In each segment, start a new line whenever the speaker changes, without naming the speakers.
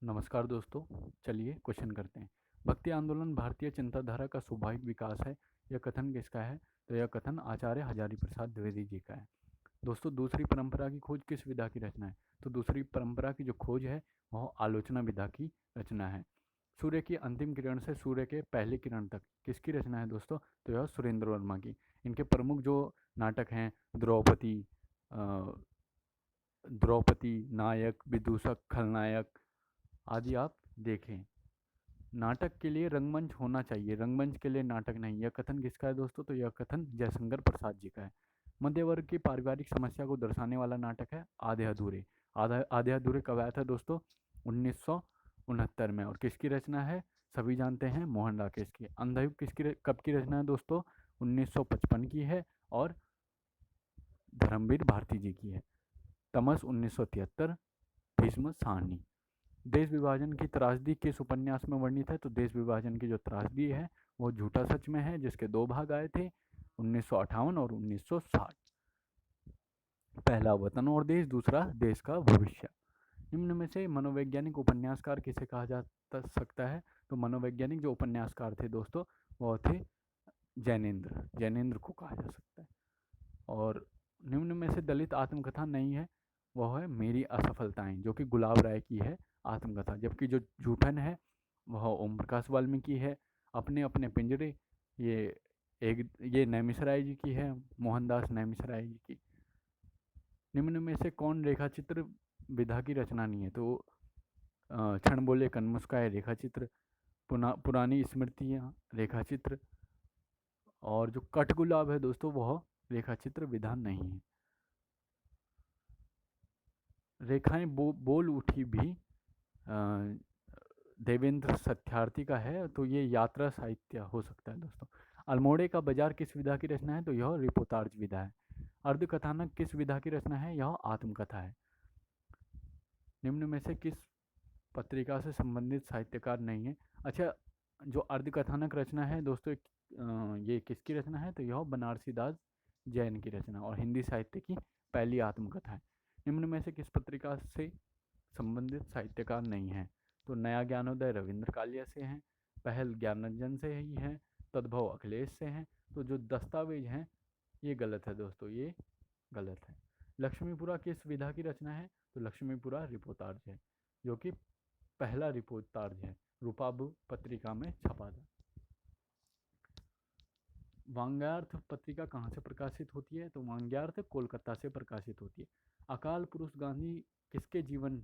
नमस्कार दोस्तों। चलिए क्वेश्चन करते हैं। भक्ति आंदोलन भारतीय चिंताधारा का स्वाभाविक विकास है। यह कथन किसका है? तो यह कथन आचार्य हजारी प्रसाद द्विवेदी जी का है। दोस्तों, दूसरी परंपरा की खोज किस विधा की रचना है? तो दूसरी परंपरा की जो खोज है वह आलोचना विधा की रचना है। सूर्य की अंतिम किरण से सूर्य के पहले किरण तक किसकी रचना है दोस्तों? तो यह सुरेंद्र वर्मा की। इनके प्रमुख जो नाटक हैं द्रौपदी, द्रौपदी, नायक, विदूषक, खलनायक आदि आप देखें। नाटक के लिए रंगमंच होना चाहिए, रंगमंच के लिए नाटक नहीं। यह कथन किसका है दोस्तों? तो यह कथन जयशंकर प्रसाद जी का है। मध्य वर्ग की पारिवारिक समस्या को दर्शाने वाला नाटक है आधे अधूरे। आधे अधूरे कब आया था दोस्तों? 1969 में। और किसकी रचना है? सभी जानते हैं, मोहन राकेश की। अंधायुग कब की रचना है दोस्तों? 1955 की है। और धर्मवीर भारती जी की है। तमस 1973। भीष्म साहनी। देश विभाजन की त्रासदी किस उपन्यास में वर्णित है? तो देश विभाजन की जो त्रासदी है वो झूठा सच में है, जिसके दो भाग आए थे 1958 और 1960। पहला वतन और देश, दूसरा देश का भविष्य। निम्न में से मनोवैज्ञानिक उपन्यासकार किसे कहा जा सकता है? तो मनोवैज्ञानिक जो उपन्यासकार थे दोस्तों वो थे जैनेन्द्र को कहा जा सकता है। और निम्न में से दलित आत्मकथा नहीं है, वह है मेरी असफलताएं, जो कि गुलाब राय की है आत्मकथा। जबकि जो जूठन है वह ओम प्रकाश वाल्मीकि है। अपने अपने पिंजरे, ये नैमिषराय जी की है, मोहनदास नैमिषराय जी की। निम्न में से कौन रेखाचित्र विधा की रचना नहीं है? तो क्षण बोले कन मुस्काए रेखाचित्र, पुरानी स्मृतियाँ रेखाचित्र, और जो कठगुलाब है दोस्तों वह रेखाचित्र विधा नहीं है। रेखाएं बोल उठी भी देवेंद्र सत्यार्थी का है, तो ये यात्रा साहित्य हो सकता है दोस्तों। अल्मोड़े का बाजार किस विधा की रचना है? तो यह रिपोर्टाज विधा है। अर्ध कथानक किस विधा की रचना है? यह आत्मकथा है। निम्न में से किस पत्रिका से संबंधित साहित्यकार नहीं है? अच्छा, जो अर्ध कथानक रचना है दोस्तों, ये किसकी रचना है? तो यह बनारसी दास जैन की रचना और हिंदी साहित्य की पहली आत्मकथा है। निम्न में से किस पत्रिका से संबंधित साहित्यकार नहीं है? तो नया ज्ञानोदय रविंद्र कालिया से हैं, पहल ज्ञानरंजन से ही है, तद्भव अखिलेश से हैं। तो जो दस्तावेज हैं ये गलत है दोस्तों, ये गलत है। लक्ष्मीपुरा किस विधा की रचना है? तो लक्ष्मीपुरा रिपोर्टाज है, जो कि पहला रिपोर्टाज है, रूपाबु पत्रिका में छपा था। वांग्यार्थ पत्रिका कहाँ से प्रकाशित होती है? तो वांग्यार्थ कोलकाता से प्रकाशित होती है। अकाल पुरुष गांधी किसके जीवन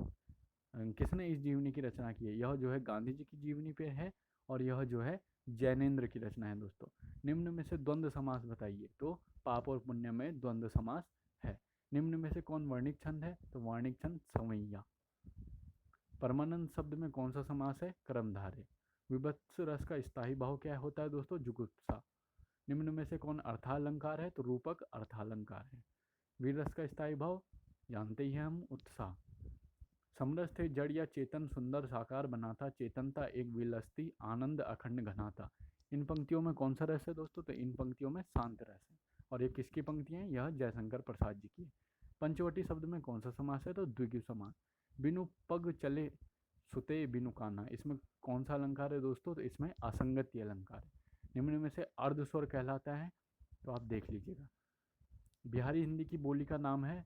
किसने इस जीवनी की रचना की है? यह जो है गांधी जी की जीवनी पे है, और यह जो है जैनेन्द्र की रचना है दोस्तों। निम्न में से द्वंद्व समास बताइए। तो पाप और पुण्य में द्वंद्व समास है। निम्न में से कौन वर्णिक छंद है? तो वर्णिक छंद संवैया। परमानंद शब्द में कौन सा समास है? कर्मधारय। विभत्स रस का स्थायी भाव क्या होता है दोस्तों? जुगुप्सा। निम्न में से कौन अर्थालंकार है? तो रूपक अर्थालंकार है। वीर रस का स्थायी भाव जानते ही हैं हम, उत्साह। समरस थे जड़ या चेतन, सुंदर साकार बनाता, चेतनता एक विलसती, आनंद अखंड घनाता। इन पंक्तियों में कौन सा रस है दोस्तों? तो इन पंक्तियों में शांत रस है। और ये किसकी पंक्तियां हैं? यह जयशंकर प्रसाद जी की। पंचवटी शब्द में कौन सा समास है? तो द्विगु समास। बिनु पग चले सुते बिनु काना, इसमें कौन सा अलंकार है दोस्तों? तो इसमें असंगति अलंकार है। निम्न में से अर्ध स्वर कहलाता है, तो आप देख लीजिएगा। बिहारी हिंदी की बोली का नाम है,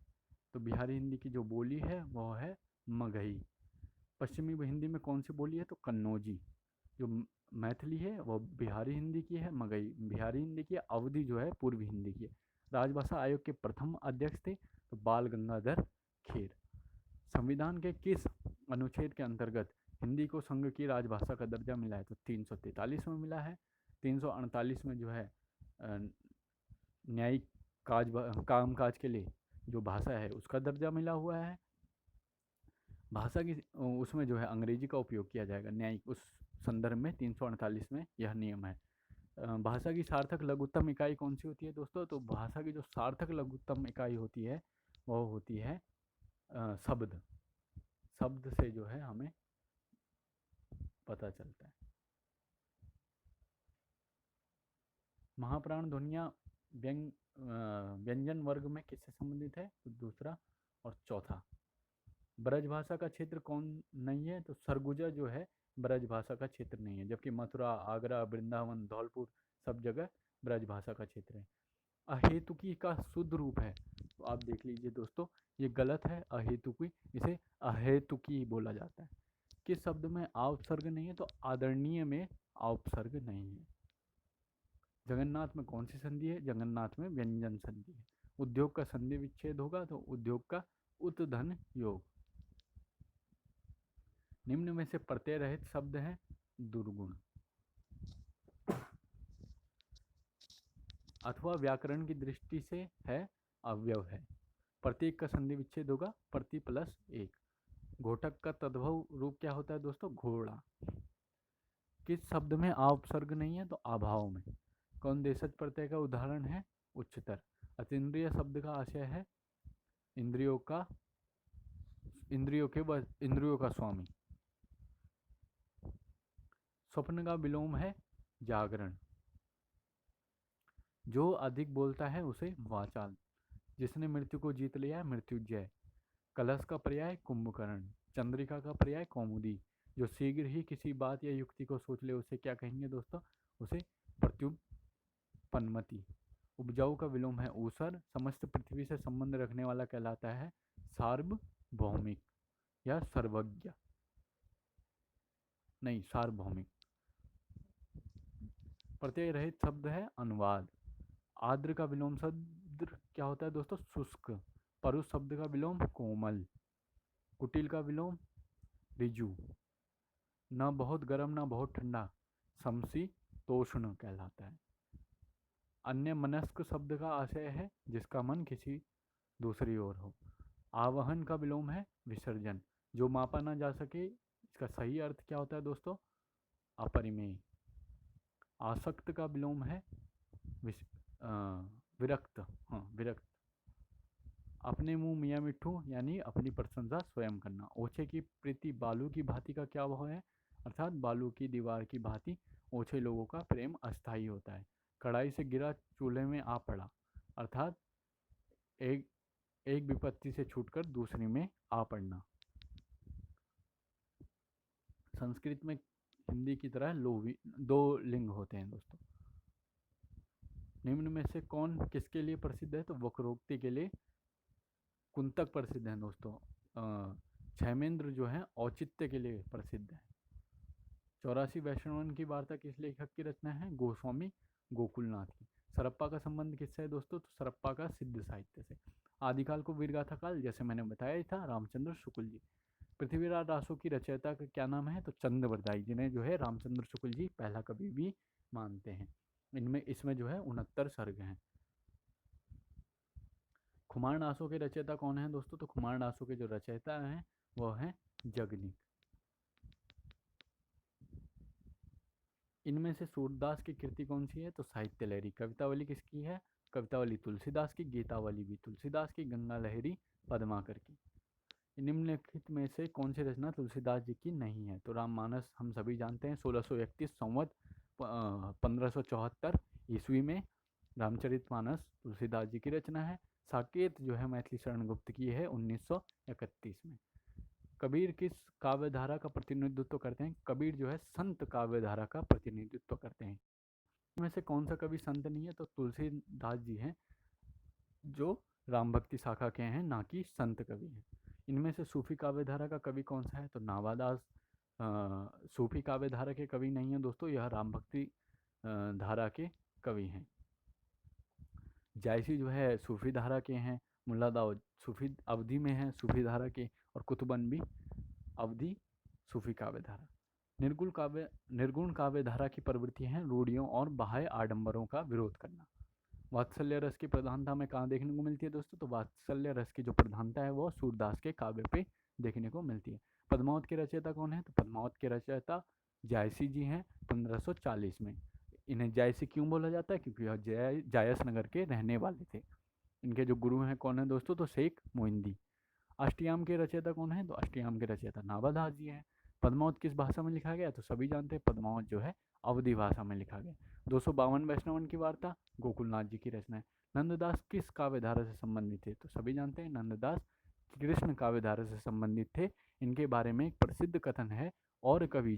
तो बिहारी हिंदी की जो बोली है वह है मगही। पश्चिमी हिंदी में कौन सी बोली है? तो कन्नौजी। जो मैथिली है वो बिहारी हिंदी की है, मगही बिहारी हिंदी की है, अवधी जो है पूर्वी हिंदी की है। राजभाषा आयोग के प्रथम अध्यक्ष थे तो बाल गंगाधर खेर। संविधान के किस अनुच्छेद के अंतर्गत हिंदी को संघ की राजभाषा का दर्जा मिला है? तो 343 में मिला है। 348 में जो है न्यायिक काम काज के लिए जो भाषा है उसका दर्जा मिला हुआ है। भाषा की उसमें जो है अंग्रेजी का उपयोग किया जाएगा न्यायिक, उस संदर्भ में 348 में यह नियम है। भाषा की सार्थक लघुत्तम इकाई कौन सी होती है दोस्तों? तो भाषा की जो सार्थक लघुत्तम इकाई होती है वह होती है शब्द। शब्द से जो है हमें पता चलता है। महाप्राण ध्वनियाँ व्यंजन वर्ग में किससे संबंधित है? तो दूसरा और चौथा। ब्रजभाषा का क्षेत्र कौन नहीं है? तो सरगुजा जो है ब्रजभाषा का क्षेत्र नहीं है, जबकि मथुरा, आगरा, वृंदावन, धौलपुर सब जगह ब्रजभाषा का क्षेत्र है। अहेतुकी का शुद्ध रूप है, तो आप देख लीजिए दोस्तों, ये गलत है। अहेतुकी, इसे अहेतुकी बोला जाता है। किस शब्द में उपसर्ग नहीं है? तो आदरणीय में उपसर्ग नहीं है। जगन्नाथ में कौन सी संधि है? जगन्नाथ में व्यंजन संधि है। उद्योग का संधि विच्छेद होगा तो उद्योग का उत्धन योग। निम्न में से प्रत्यय रहित शब्द है दुर्गुण, अथवा व्याकरण की दृष्टि से है अव्यव है। प्रत्येक का संधि विच्छेद होगा प्रति प्लस एक। घोटक का तद्भव रूप क्या होता है दोस्तों? घोड़ा। किस शब्द में उपसर्ग नहीं है? तो अभाव में। कौन देशज प्रत्यय का उदाहरण है? उच्चतर। अतीन्द्रिय शब्द का आशय है इंद्रियों का, इंद्रियों का स्वामी। स्वप्न का विलोम है जागरण। जो अधिक बोलता है उसे वाचाल। जिसने मृत्यु को जीत लिया है मृत्युंजय। कलश का पर्याय कुंभकर्ण। चंद्रिका का पर्याय कौमुदी। जो शीघ्र ही किसी बात या युक्ति को सोच ले उसे क्या कहेंगे दोस्तों? उसे प्रत्युपन्नमति। उपजाऊ का विलोम है ऊसर। समस्त पृथ्वी से संबंध रखने वाला कहलाता है सार्वभौमिक या सर्वज्ञ, नहीं सार्वभौमिक। प्रत्यय रहित शब्द है अनुवाद। आर्द्र का विलोम शब्द क्या होता है दोस्तों? शुष्क। परुष शब्द का विलोम कोमल। कुटिल का विलोम ऋजु। न बहुत गर्म न बहुत ठंडा, समशीतोष्ण कहलाता है। अन्य मनस्क शब्द का आशय है जिसका मन किसी दूसरी ओर हो। आवाहन का विलोम है विसर्जन। जो मापा ना जा सके, इसका सही अर्थ क्या होता है दोस्तों? अपरिमेय। आसक्त का विलोम है विरक्त। हाँ, विरक्त। अपने मुंह मियाँ मिट्ठू यानी अपनी प्रशंसा स्वयं करना। ओछे की प्रीति बालू की भांति का क्या भाव है? अर्थात बालू की दीवार की भांति ओछे लोगों का प्रेम अस्थायी होता है। कढ़ाई से गिरा चूल्हे में आ पड़ा, अर्थात एक एक विपत्ति से छूटकर दूसरी में आ पड़ना। संस्कृत में हिंदी की तरह दो लिंग होते हैं दोस्तों। निम्न में से कौन किसके लिए प्रसिद्ध है? तो वक्रोक्ति के लिए कुंतक प्रसिद्ध है दोस्तों। क्षेमेंद्र जो है औचित्य के लिए प्रसिद्ध है। 84 वैष्णवन की वार्ता किस लेखक की रचना है? गोस्वामी गोकुलनाथ की। सरप्पा का संबंध किससे है दोस्तों? तो सरप्पा का सिद्ध साहित्य से। आदिकाल को वीरगाथा काल जैसे मैंने बताया ही था, रामचंद्र शुक्ल जी। पृथ्वीराज रासो की रचयिता का क्या नाम है? तो चंद्रवरदाई, जिन्हें जो है रामचंद्र शुक्ल जी पहला कवि भी मानते हैं। इसमें जो है 69 सर्ग हैं। खुमार नासों के रचयिता कौन है दोस्तों? तो खुमार नासों के जो रचयिता हैं वह हैं जगनिक। इनमें से सूरदास की कृति कौन सी है? तो साहित्य लहरी। कवितावली किसकी है? कवितावली तुलसीदास की। गीतावली भी तुलसीदास की। गंगा लहरी पद्माकर की। निम्नलिखित में से कौन सी रचना तुलसीदास जी की नहीं है? तो राममानस हम सभी जानते हैं 1631 संवत 1574 ईस्वी में रामचरितमानस तुलसीदास जी की रचना है। साकेत जो है मैथिली शरण गुप्त की है 1931 में। कबीर किस काव्यधारा का प्रतिनिधित्व करते हैं? कबीर जो है संत काव्यधारा का प्रतिनिधित्व करते हैं। इनमें से कौन सा कवि संत नहीं है? तो तुलसीदास जी हैं जो राम भक्ति शाखा के हैं, ना कि संत कवि हैं। इनमें से सूफी काव्यधारा का कवि कौन सा है? तो नावादास सूफी काव्यधारा के कवि नहीं है दोस्तों, यह राम भक्ति धारा के कवि हैं। जायसी जो है सूफी धारा के हैं। मुल्ला दाऊद सूफी अवधि में है सूफी धारा के, और कुतुबन भी अवधि सूफी काव्यधारा। निर्गुण काव्यधारा की प्रवृत्ति है रूढ़ियों और बाह्य आडंबरों का विरोध करना। वात्सल्य रस की प्रधानता में कहाँ देखने को मिलती है दोस्तों? तो वात्सल्य रस की जो प्रधानता है वो सूरदास के काव्य पे देखने को मिलती है। पद्मावत के रचयिता कौन है? तो पद्मावत के रचयिता जायसी जी हैं 1540 में। इन्हें जायसी क्यों बोला जाता है? क्योंकि यह जायस नगर के रहने वाले थे। इनके जो गुरु हैं कौन है दोस्तों? तो शेख मोइंदी। अष्टयाम के रचयिता कौन है? तो अष्टयाम के रचयिता नावादास जी हैं। पद्मावत किस भाषा में लिखा गया? तो सभी जानते हैं पद्मावत जो है अवधि भाषा में लिखा गया। 252 वैष्णवन की वार्ता गोकुलनाथ जी की रचना है। नंददास किस काव्यधारा से संबंधित है? तो सभी जानते हैं नंददास कृष्ण काव्यधारा से संबंधित थे। इनके बारे में एक प्रसिद्ध कथन है, और कवि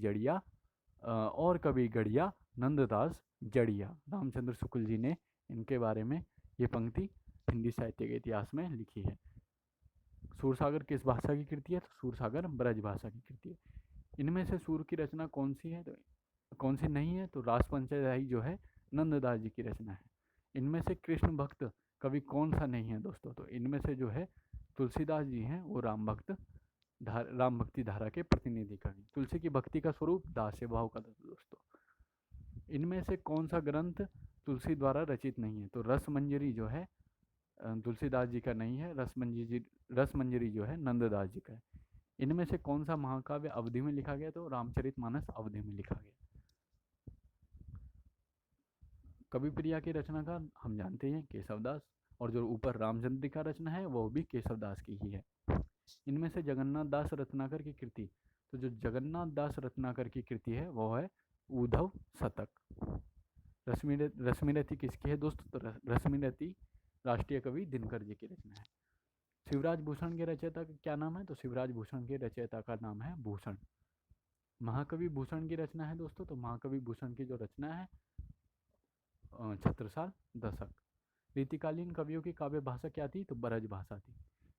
गढ़िया नंददास जड़िया। रामचंद्र शुक्ल जी ने इनके बारे में ये पंक्ति हिंदी साहित्य के इतिहास में लिखी है। सूरसागर किस भाषा की कृति है? तो सूरसागर ब्रज भाषा की कृति है। इनमें से सूर की रचना कौन सी है? तो कौन सी नहीं है? तो रास पंचदाई जो है नंददास जी की रचना है। इनमें से कृष्ण भक्त कवि कौन सा नहीं है दोस्तों? तो इनमें से जो है तुलसीदास जी हैं, वो राम भक्ति धारा के प्रतिनिधि कवि। तुलसी की भक्ति का स्वरूप दास भाव का दोस्तों। इनमें से कौन सा ग्रंथ तुलसी द्वारा रचित नहीं है? तो रसमंजरी जो है तुलसीदास जी का नहीं है, रसमंजरी जो है नंददास जी का है। इनमें से कौन सा महाकाव्य अवधि में लिखा गया? तो रामचरितमानस अवधि में लिखा गया। कवि प्रिया की रचनाकार हम जानते हैं केशवदास, और जो ऊपर रामचंद्र का रचना है वो भी केशवदास की ही है। इनमें से जगन्नाथ दास रत्नाकर की कृति, तो जो जगन्नाथ दास रत्नाकर की कृति है वो है उद्धव शतक। रश्मिरथी किसकी है दोस्तों? तो रश्मिरथी राष्ट्रीय कवि दिनकर जी की रचना है। शिवराज भूषण के रचयिता का क्या नाम है? तो शिवराज भूषण के रचयिता का नाम है भूषण। महाकवि भूषण की रचना है दोस्तों, तो महाकवि भूषण की जो रचना है छत्रसाल दशक। रीतिकालीन कवियों की काव्य भाषा क्या थी? तो ब्रज भाषा थी।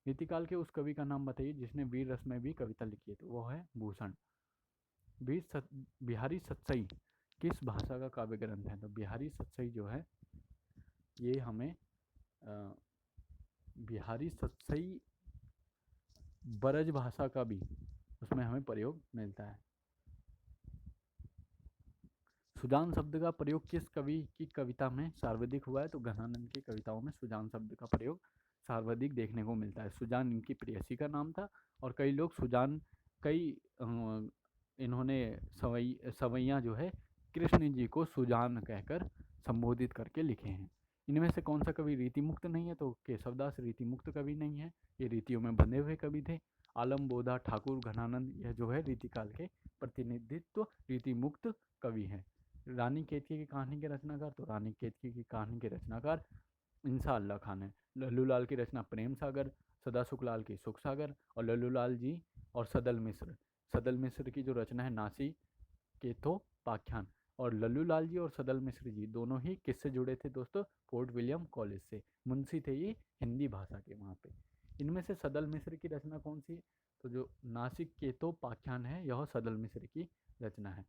रीतिकाल के उस कवि का नाम बताइए जिसने वीर रस में भी कविता लिखी है, तो वो है भूषण। बिहारी सतसई किस भाषा का काव्य ग्रंथ है? तो बिहारी सतसई जो है ये हमें बिहारी सतसई ब्रज भाषा का भी उसमें हमें प्रयोग मिलता है। सुजान शब्द का प्रयोग किस कवि की कविता में सर्वाधिक हुआ है? तो घनानंद की कविताओं में सुजान शब्द का प्रयोग सर्वाधिक देखने को मिलता है। सुजान इनकी प्रेयसी का नाम था, और कई लोग सुजान इन्होंने सवैया जो है कृष्ण जी को सुजान कहकर संबोधित करके लिखे हैं। इनमें से कौन सा कवि रीति मुक्त नहीं है? तो केशवदास रीति मुक्त कवि नहीं है, ये रीतियों में बंधे हुए कवि थे। आलम बोधा ठाकुर घनानंद यह जो है रीतिकाल के प्रतिनिधित्व रीति मुक्त कवि हैं। रानी केतकी की कहानी के रचनाकार, तो रानी केतकी की कहानी के रचनाकार इंसा अल्लाह खान है। लल्लू लाल की रचना प्रेम सागर, सदा सुखलाल की सुख सागर, और लल्लू लाल जी और सदल मिश्र की जो रचना है नासी केथोपाख्यान। और लल्लू लाल जी और सदल मिश्र जी दोनों ही किससे जुड़े थे दोस्तों? फोर्ट विलियम कॉलेज से, मुंशी थे ये हिंदी भाषा के वहाँ पे। इनमें से सदल मिश्र की रचना कौन सी है? तो जो नासिक केतोपाख्यान है यह सदल मिश्र की रचना है।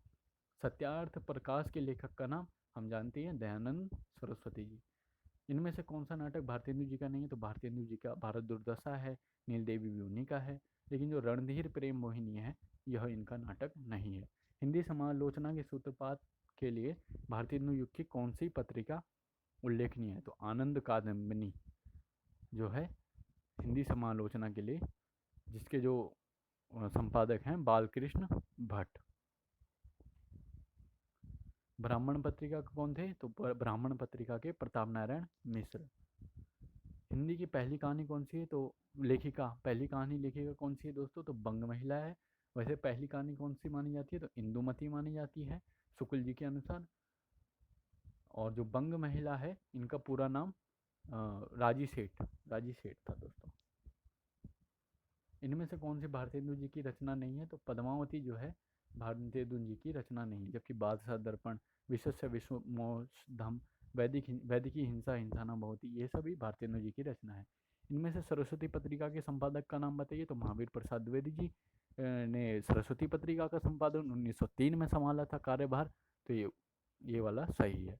सत्यार्थ प्रकाश के लेखक का नाम हम जानते हैं दयानंद सरस्वती जी। इनमें से कौन सा नाटक भारतेंदु जी का नहीं है? तो भारतेंदु जी का भारत दुर्दशा है, नील देवी भी उन्हीं का है। लेकिन जो रणधीर प्रेम मोहिनी है यह इनका नाटक नहीं है। हिंदी समालोचना के सूत्रपात के लिए भारतेंदु युग की कौन सी पत्रिका उल्लेखनीय है? तो आनंद कादम्बिनी जो है हिंदी समालोचना के लिए, जिसके जो संपादक हैं बालकृष्ण भट्ट। ब्राह्मण पत्रिका कौन थे? तो ब्राह्मण पत्रिका के प्रताप नारायण मिश्र। हिंदी की पहली कहानी कौन सी है? तो पहली कहानी लेखिका कौन सी है दोस्तों? तो बंग महिला है। वैसे पहली कहानी कौन सी मानी जाती है? तो इंदुमती मानी जाती है शुक्ल जी के अनुसार। और जो बंग महिला है इनका पूरा नाम राजी सेठ था दोस्तों। इनमें से कौन सी भारतेंदु जी की रचना नहीं है? तो पद्मावती जो है भारतेंदु जी की रचना नहीं है। जबकि बादशाह दर्पण, विश्वमोक्षधम, वैदिकी हिंसा न बहुत, ये सभी भारतेंदु जी की रचना है। इनमें से सरस्वती पत्रिका के संपादक का नाम बताइए। तो महावीर प्रसाद द्विवेदी जी ने सरस्वती पत्रिका का संपादन 1903 में संभाला था कार्यभार, तो ये वाला सही है।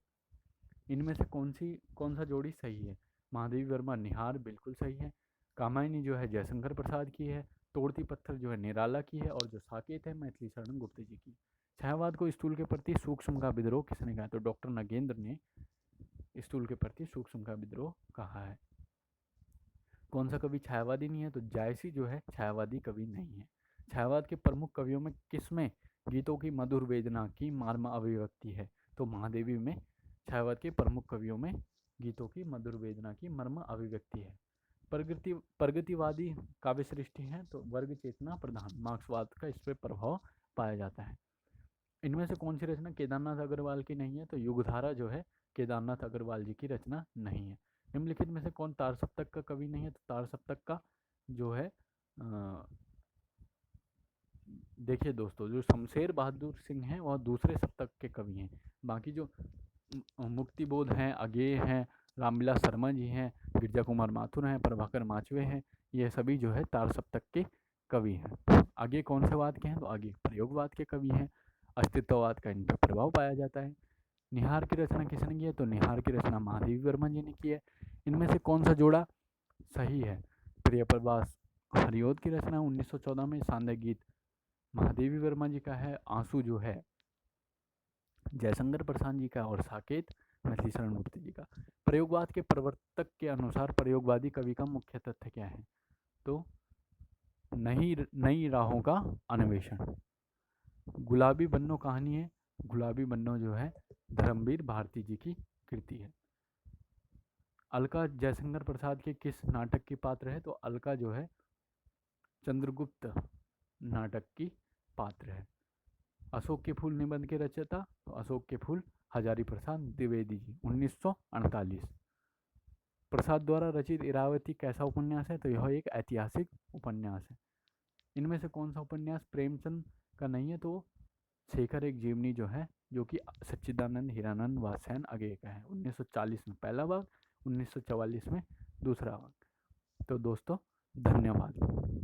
इनमें से कौन सा जोड़ी सही है? महादेवी वर्मा निहार बिल्कुल सही है। कामायनी जो है जयशंकर प्रसाद की है। तोड़ती पत्थर जो है निराला की है। और जो साकेत है मैथिली शरण गुप्त जी की। छायावाद को स्थूल के प्रति सूक्ष्म का विद्रोह किसने कहा? तो डॉक्टर नगेंद्र ने स्थूल के प्रति सूक्ष्म का विद्रोह कहा है। कौन सा कवि छायावादी नहीं है? तो जायसी जो है छायावादी कवि नहीं है। छायावाद के प्रमुख कवियों में किसमें गीतों की मधुर वेदना की मर्म अभिव्यक्ति है? तो महादेवी में छायावाद के प्रमुख कवियों में गीतों की मधुर वेदना की मर्म अभिव्यक्ति है। प्रगतिवादी काव्य सृष्टि है, तो वर्ग चेतना प्रधान मार्क्सवाद का इस पर प्रभाव पाया जाता है। इनमें से कौन सी रचना केदारनाथ अग्रवाल की नहीं है? तो युगधारा जो है केदारनाथ अग्रवाल जी की रचना नहीं है। निम्नलिखित में से कौन तार सप्तक का कवि नहीं है? तो तार सप्तक का जो है देखिए दोस्तों, जो शमशेर बहादुर सिंह हैं वह दूसरे शतक के कवि हैं। बाकी जो मुक्तिबोध हैं, अगेय हैं, रामविलास शर्मा जी हैं, गिरजा कुमार माथुर हैं, प्रभाकर माचवे हैं, ये सभी जो है तार सप्तक के कवि हैं। आगे कौन से वाद के हैं? तो आगे प्रयोगवाद के कवि हैं। अस्तित्ववाद का इन पर प्रभाव पाया जाता है। निहार की रचना किसने की है? तो निहार की रचना महादेवी वर्मा जी ने की है। इनमें से कौन सा जोड़ा सही है? प्रियप्रभास हरिओद की रचना 1914 में। सांध्य गीत महादेवी वर्मा जी का है। आंसू जो है जयशंकर प्रसाद जी का। और साकेत मैथिली शरण गुप्त जी का। प्रयोगवाद के प्रवर्तक के अनुसार प्रयोगवादी कवि का मुख्य तथ्य क्या है? तो नई राहों का अन्वेषण। गुलाबी बन्नो कहानी है। गुलाबी बन्नो जो है धर्मवीर भारती जी की कृति है। अलका जयशंकर प्रसाद के किस नाटक की पात्र है? तो अलका जो है चंद्रगुप्त नाटक की पात्र है। अशोक के फूल निबंध के रचयिता? तो अशोक के फूल हजारी प्रसाद द्विवेदी जी 1948। प्रसाद द्वारा रचित इरावती कैसा उपन्यास है? तो यह एक ऐतिहासिक उपन्यास है। इनमें से कौन सा उपन्यास प्रेमचंद का नहीं है? तो शेखर एक जीवनी जो है, जो कि सच्चिदानंद हीरानंद वात्स्यायन अगेय का है। 1940 में पहला भाग, 1944 में दूसरा भाग। तो दोस्तों धन्यवाद।